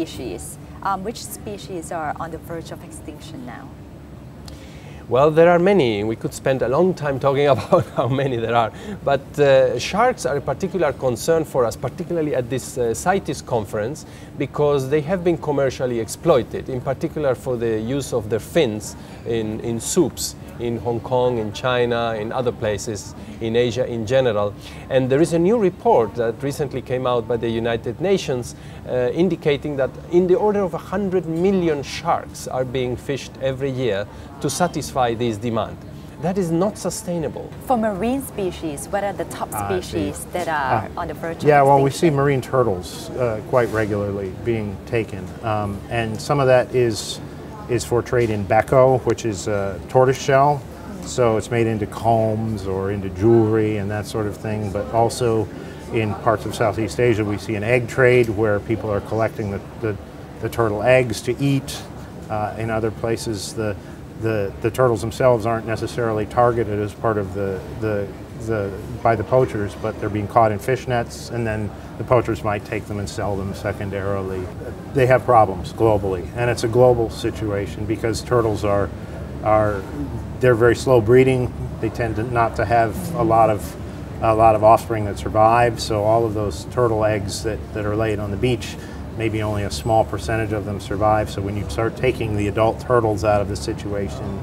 species. Which species are on the verge of extinction now? Well, there are many. We could spend a long time talking about how many there are. But sharks are a particular concern for us, particularly at this CITES conference, because they have been commercially exploited, in particular for the use of their fins in soups in Hong Kong, in China, in other places, in Asia in general. And there is a new report that recently came out by the United Nations indicating that in the order of 100 million sharks are being fished every year to satisfy this demand. That is not sustainable. For marine species, what are the top species that are on the verge of extinction? Yeah, well, we see marine turtles quite regularly being taken. And some of that is for trade in beko, which is tortoise shell. So it's made into combs or into jewelry and that sort of thing. But also in parts of Southeast Asia, we see an egg trade where people are collecting the turtle eggs to eat. In other places, the turtles themselves aren't necessarily targeted as part of by the poachers, but they're being caught in fish nets, and then the poachers might take them and sell them secondarily. They have problems globally, and it's a global situation because turtles they're very slow breeding. They tend not to have a lot of offspring that survive. So all of those turtle eggs that are laid on the beach, maybe only a small percentage of them survive. So when you start taking the adult turtles out of the situation,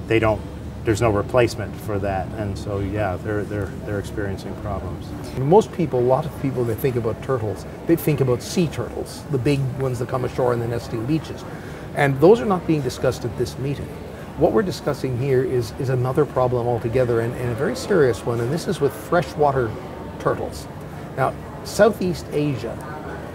there's no replacement for that, and so yeah, they're experiencing problems. Most people, a lot of people, they think about turtles, they think about sea turtles, the big ones that come ashore in the nesting beaches, and those are not being discussed at this meeting. What we're discussing here is another problem altogether, and a very serious one, and this is with freshwater turtles. Now, Southeast Asia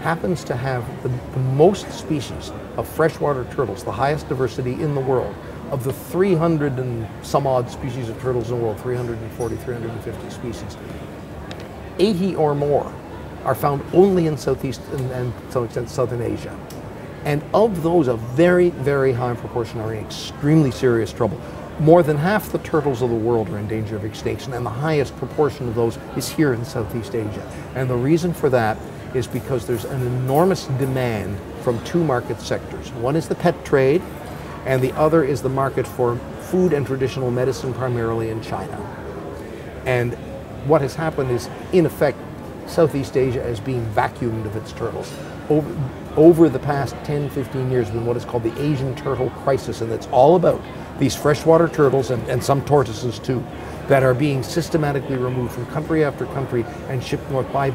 happens to have the most species of freshwater turtles, the highest diversity in the world. Of the 300 and some odd species of turtles in the world, 340, 350 species, 80 or more are found only in Southeast and to some extent Southern Asia. And of those, a very, very high proportion are in extremely serious trouble. More than half the turtles of the world are in danger of extinction, and the highest proportion of those is here in Southeast Asia. And the reason for that is because there's an enormous demand from two market sectors. One is the pet trade, and the other is the market for food and traditional medicine, primarily in China. And what has happened is, in effect, Southeast Asia is being vacuumed of its turtles. Over the past 10, 15 years, there's been what is called the Asian turtle crisis, and it's all about these freshwater turtles and some tortoises too, that are being systematically removed from country after country and shipped north by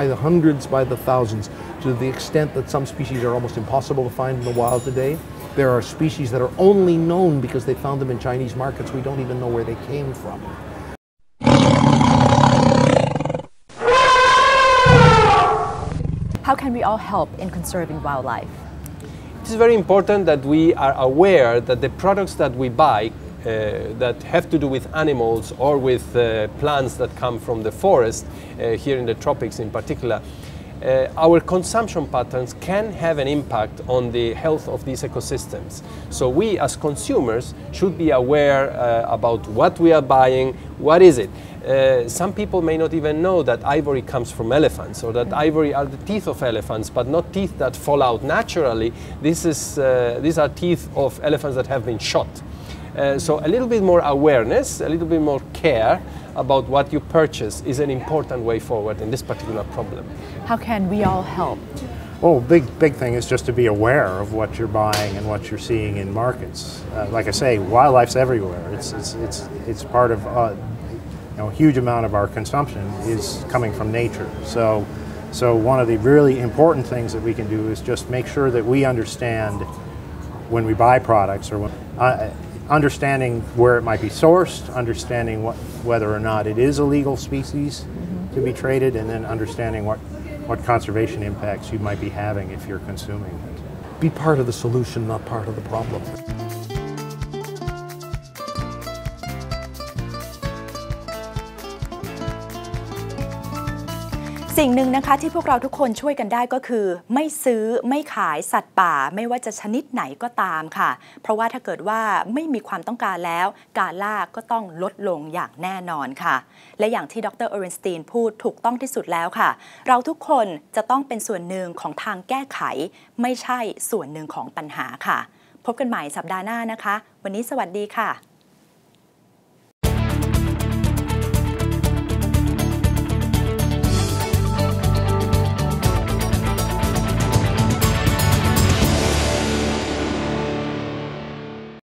the hundreds, by the thousands, to the extent that some species are almost impossible to find in the wild today. There are species that are only known because they found them in Chinese markets. We don't even know where they came from. How can we all help in conserving wildlife? It is very important that we are aware that the products that we buy that have to do with animals or with plants that come from the forest, here in the tropics in particular, our consumption patterns can have an impact on the health of these ecosystems. So we as consumers should be aware about what we are buying, what is it. Some people may not even know that ivory comes from elephants, or that ivory are the teeth of elephants, but not teeth that fall out naturally. These are teeth of elephants that have been shot. So a little bit more awareness, a little bit more care about what you purchase is an important way forward in this particular problem. How can we all help? Well, big thing is just to be aware of what you're buying and what you're seeing in markets. Like I say, wildlife's everywhere. It's part of a huge amount of our consumption is coming from nature. So one of the really important things that we can do is just make sure that we understand when we buy products, or understanding where it might be sourced, understanding whether or not it is a legal species to be traded, and then understanding what conservation impacts you might be having if you're consuming it. Be part of the solution, not part of the problem. สิ่งหนึ่งนะคะที่พวกเราทุกคนช่วยกันได้ก็คือไม่ซื้อไม่ขายสัตว์ป่าไม่ว่าจะชนิดไหนก็ตามค่ะเพราะว่าถ้าเกิดว่าไม่มีความต้องการแล้วการล่าก็ต้องลดลงอย่างแน่นอนค่ะและอย่างที่ดร.โอเรนสตีนพูดถูกต้องที่สุดแล้วค่ะเราทุกคนจะต้องเป็นส่วนหนึ่งของทางแก้ไขไม่ใช่ส่วนหนึ่งของปัญหาค่ะพบกันใหม่สัปดาห์หน้านะคะวันนี้สวัสดีค่ะ